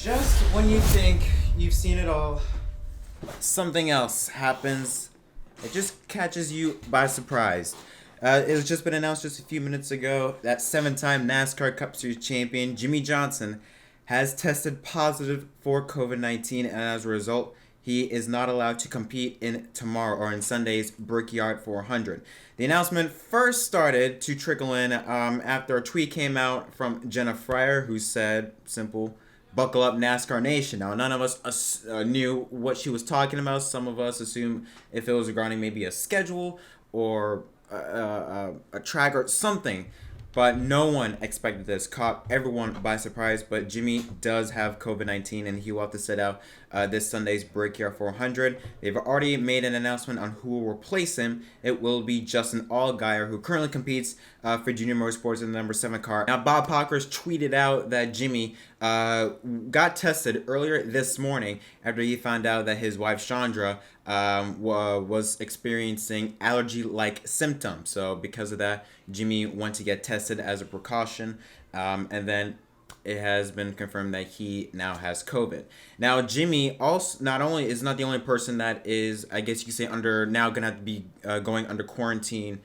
Just when you think you've seen it all, something else happens. It just catches you by surprise. It has just been announced just a few minutes ago that seven-time NASCAR Cup Series champion Jimmie Johnson has tested positive for COVID-19, and as a result, he is not allowed to compete in tomorrow or in Sunday's Brickyard 400. The announcement first started to trickle in after a tweet came out from Jenna Fryer, who said, simple, "Buckle up, NASCAR Nation." Now, none of us knew what she was talking about. Some of us assumed if it was regarding maybe a schedule or a track or something. But no one expected this. Caught everyone by surprise. But Jimmie does have COVID-19, and he will have to sit out this Sunday's Brickyard 400. They've already made an announcement on who will replace him. It will be Justin Allgaier, who currently competes for Junior Motorsports in the number 7 car. Now, Bob Pockers tweeted out that Jimmie got tested earlier this morning after he found out that his wife Chandra was experiencing allergy-like symptoms. So because of that, Jimmie went to get tested as a precaution, and then it has been confirmed that he now has COVID. Now, Jimmie also not the only person that is, I guess you could say, now gonna have to be going under quarantine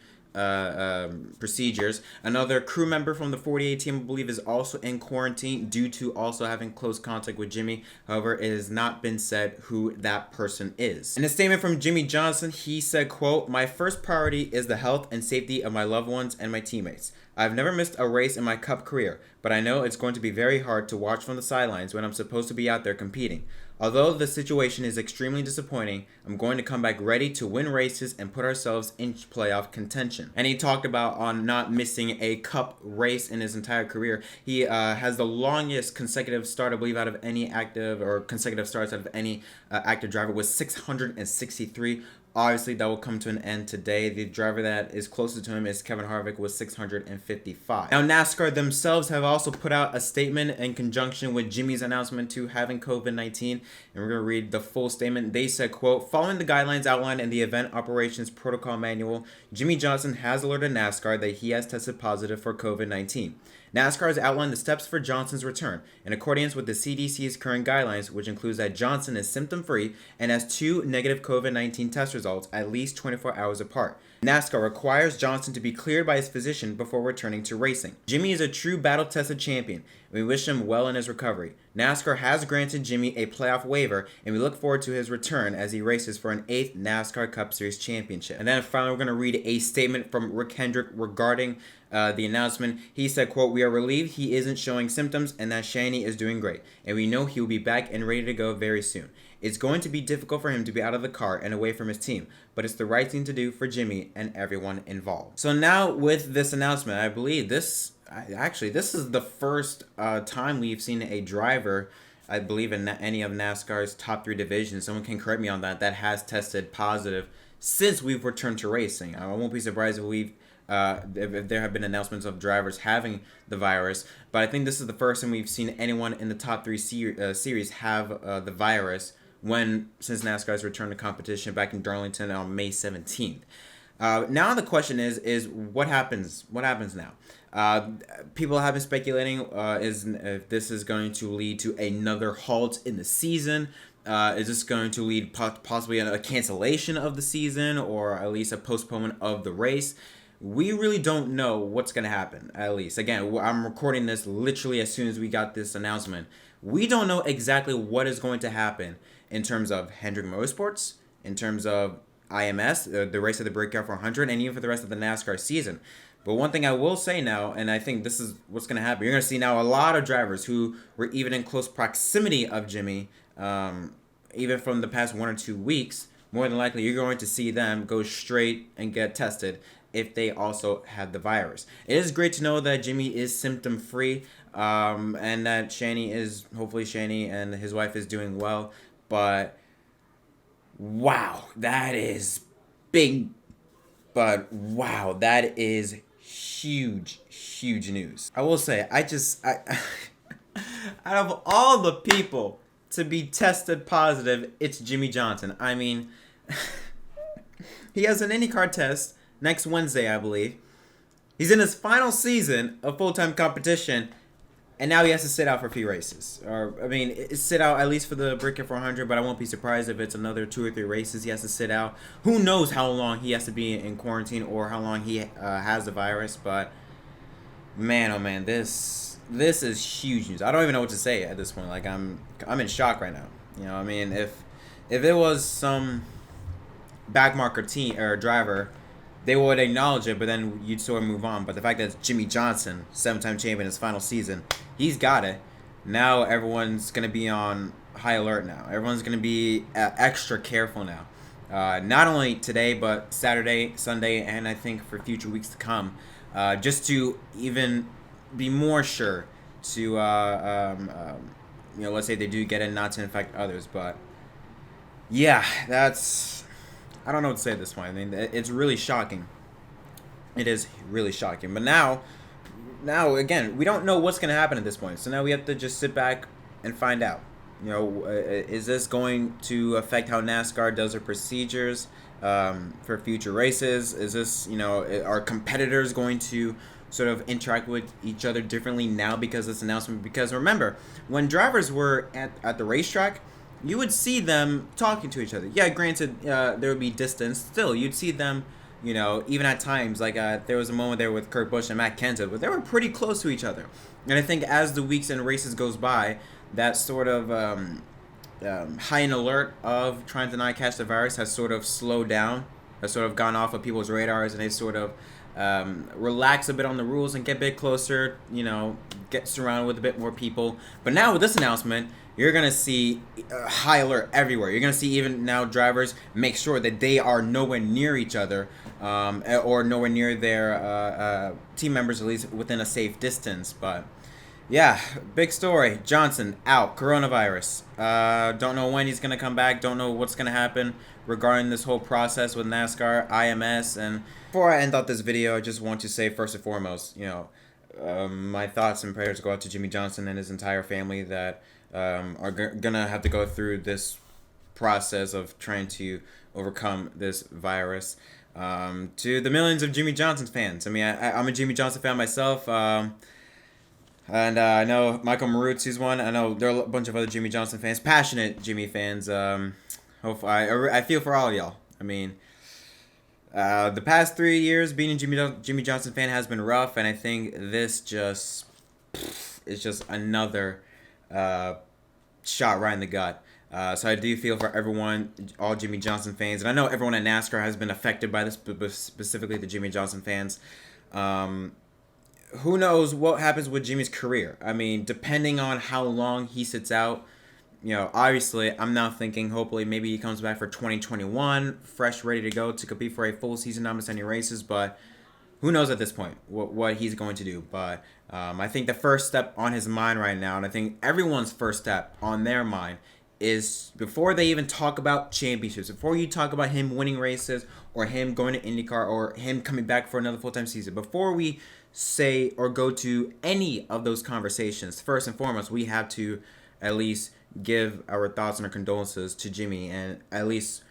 procedures. Another crew member from the 48 team, I believe, is also in quarantine due to also having close contact with Jimmie. However, it has not been said who that person is. In a statement from Jimmie Johnson, he said, quote, "My first priority is the health and safety of my loved ones and my teammates. I've never missed a race in my Cup career, but I know it's going to be very hard to watch from the sidelines when I'm supposed to be out there competing. Although the situation is extremely disappointing, I'm going to come back ready to win races and put ourselves in playoff contention." And he talked about on not missing a Cup race in his entire career. He has the longest consecutive start, I believe, out of any active or consecutive starts out of any active driver with 663. Obviously, that will come to an end today. The driver that is closest to him is Kevin Harvick with 655. Now, NASCAR themselves have also put out a statement in conjunction with Jimmie's announcement to having COVID-19. And we're going to read the full statement. They said, quote, "Following the guidelines outlined in the Event Operations Protocol Manual, Jimmie Johnson has alerted NASCAR that he has tested positive for COVID-19. NASCAR has outlined the steps for Johnson's return in accordance with the CDC's current guidelines, which includes that Johnson is symptom-free and has 2 negative COVID-19 test results at least 24 hours apart. NASCAR requires Johnson to be cleared by his physician before returning to racing. Jimmie is a true battle-tested champion. We wish him well in his recovery. NASCAR has granted Jimmie a playoff waiver, and we look forward to his return as he races for an 8th NASCAR Cup Series championship." And then finally, we're going to read a statement from Rick Hendrick regarding the announcement. He said, quote, "We are relieved he isn't showing symptoms and that Shani is doing great, and we know he will be back and ready to go very soon. It's going to be difficult for him to be out of the car and away from his team, but it's the right thing to do for Jimmie and everyone involved." So now with this announcement, I believe this is the first time we've seen a driver, I believe, in any of NASCAR's top 3 divisions, someone can correct me on that has tested positive since we've returned to racing. I won't be surprised if there have been announcements of drivers having the virus, but I think this is the first time we've seen anyone in the top 3 series have the virus since NASCAR's returned to competition back in Darlington on May 17th. Now the question is what happens? What happens now? People have been speculating if this is going to lead to another halt in the season. Is this going to lead possibly a cancellation of the season, or at least a postponement of the race? We really don't know what's going to happen, at least. Again, I'm recording this literally as soon as we got this announcement. We don't know exactly what is going to happen in terms of Hendrick Motorsports, in terms of IMS, the race of the Brickyard 400, and even for the rest of the NASCAR season. But one thing I will say now, and I think this is what's going to happen, you're going to see now a lot of drivers who were even in close proximity of Jimmie, even from the past 1 or 2 weeks. More than likely, you're going to see them go straight and get tested if they also had the virus. It is great to know that Jimmie is symptom-free, and that hopefully Shani and his wife is doing well. But wow, that is big. But wow, that is huge news. I will say, I out of all the people to be tested positive, it's Jimmie Johnson. I mean, he has an IndyCar test next Wednesday, I believe. He's in his final season of full-time competition, and now he has to sit out for a few races. Or I mean, sit out at least for the Brickyard 400. But I won't be surprised if it's another 2 or 3 races he has to sit out. Who knows how long he has to be in quarantine or how long he has the virus? But man, oh man, this is huge news. I don't even know what to say at this point. Like I'm in shock right now. You know, I mean, if it was some backmarker team or driver, they would acknowledge it, but then you'd sort of move on. But the fact that it's Jimmie Johnson, 7-time champion, his final season, he's got it. Now everyone's gonna be on high alert. Now everyone's gonna be extra careful now. Not only today, but Saturday, Sunday, and I think for future weeks to come, just to even be more sure to, you know, let's say they do get it, not to infect others. But yeah, I don't know what to say at this point. I mean, it's really shocking. It is really shocking. But now again, we don't know what's going to happen at this point. So now we have to just sit back and find out. You know, is this going to affect how NASCAR does their procedures for future races? Is this, you know, are competitors going to sort of interact with each other differently now because of this announcement? Because remember, when drivers were at the racetrack, you would see them talking to each other. Yeah, granted, there would be distance. Still, you'd see them, you know, even at times. Like, there was a moment there with Kurt Busch and Matt Kenseth, but they were pretty close to each other. And I think as the weeks and races goes by, that sort of heightened alert of trying to not catch the virus has sort of slowed down, has sort of gone off of people's radars, and they sort of relax a bit on the rules and get a bit closer, you know, get surrounded with a bit more people. But now with this announcement, you're going to see high alert everywhere. You're going to see even now drivers make sure that they are nowhere near each other or nowhere near their team members, at least within a safe distance. But yeah, big story. Johnson out, coronavirus. Don't know when he's going to come back. Don't know what's going to happen regarding this whole process with NASCAR, IMS. And before I end out this video, I just want to say first and foremost, you know, my thoughts and prayers go out to Jimmie Johnson and his entire family that are gonna have to go through this process of trying to overcome this virus. To the millions of Jimmie Johnson fans. I mean, I'm a Jimmie Johnson fan myself. And I know Michael Maruzzi's one. I know there are a bunch of other Jimmie Johnson fans, passionate Jimmie fans. Hopefully, I feel for all of y'all. I mean, the past 3 years being a Jimmie Johnson fan has been rough, and I think this is just another shot right in the gut. So I do feel for everyone, all Jimmie Johnson fans, and I know everyone at NASCAR has been affected by this, but specifically the Jimmie Johnson fans. Who knows what happens with Jimmie's career? I mean, depending on how long he sits out, you know, obviously, I'm now thinking hopefully maybe he comes back for 2021, fresh, ready to go to compete for a full season, not miss any races. But who knows at this point what he's going to do. But I think the first step on his mind right now, and I think everyone's first step on their mind, is before they even talk about championships, before you talk about him winning races or him going to IndyCar or him coming back for another full-time season, before we say or go to any of those conversations, first and foremost, we have to at least give our thoughts and our condolences to Jimmie and at least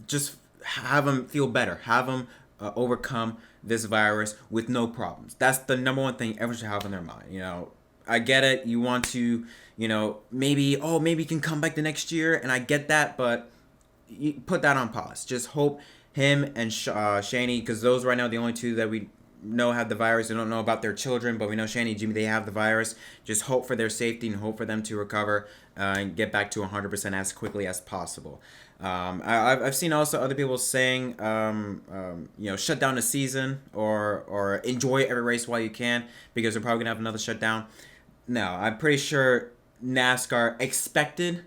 just have him feel better, have him overcome this virus with no problems. That's the number one thing everyone should have on their mind. You know, I get it. You want to, you know, maybe he can come back the next year, and I get that, but you put that on pause. Just hope him and Shani, because those right now are the only two that we know have the virus. We don't know about their children, but we know Shani and Jimmie, they have the virus. Just hope for their safety and hope for them to recover and get back to 100% as quickly as possible. I've seen also other people saying, you know, shut down the season or enjoy every race while you can because they're probably going to have another shutdown. No, I'm pretty sure NASCAR expected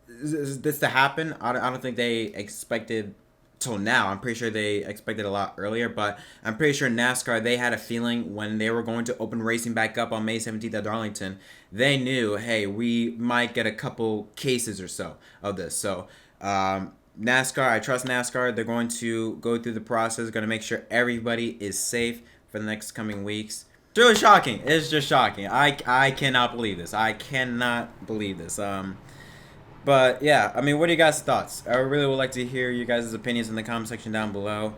this to happen. I don't think they expected till now. I'm pretty sure they expected a lot earlier, but I'm pretty sure NASCAR, they had a feeling when they were going to open racing back up on May 17th at Darlington, they knew, hey, we might get a couple cases or so of this. So NASCAR, I trust NASCAR. They're going to go through the process, going to make sure everybody is safe for the next coming weeks. It's really shocking. It's just shocking. I cannot believe this. I cannot believe this. But yeah, I mean, what are you guys' thoughts? I really would like to hear you guys' opinions in the comment section down below.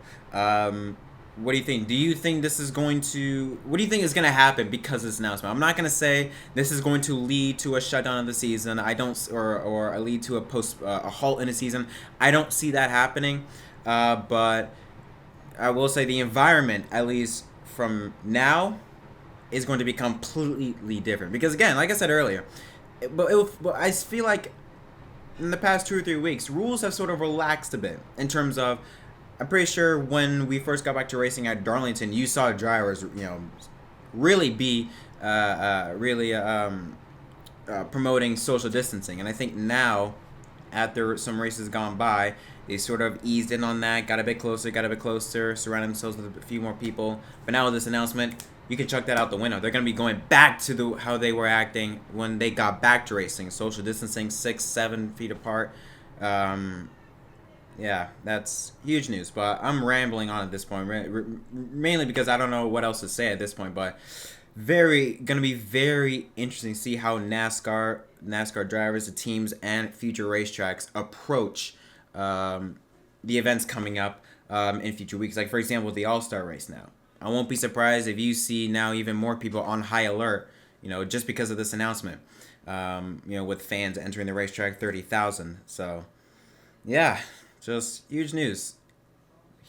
What do you think? Do you think this is going to... What do you think is going to happen because of this announcement? I'm not going to say this is going to lead to a shutdown of the season. I don't... Or lead to a halt in the season. I don't see that happening. But I will say the environment, at least from now, is going to be completely different. Because, again, like I said earlier, but I feel like in the past 2 or 3 weeks, rules have sort of relaxed a bit in terms of... I'm pretty sure when we first got back to racing at Darlington, you saw drivers, really be promoting social distancing. And I think now, after some races gone by, they sort of eased in on that, got a bit closer, surrounded themselves with a few more people. But now with this announcement, you can chuck that out the window. They're going to be going back to how they were acting when they got back to racing. Social distancing, 6-7 feet apart. Yeah, that's huge news, but I'm rambling on at this point, mainly because I don't know what else to say at this point, but gonna be very interesting to see how NASCAR drivers, the teams, and future racetracks approach the events coming up in future weeks. Like, for example, the All-Star race now. I won't be surprised if you see now even more people on high alert, just because of this announcement, with fans entering the racetrack, 30,000, so, yeah. Just huge news.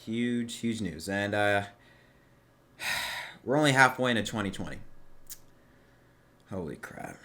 Huge news. And we're only halfway into 2020. Holy crap.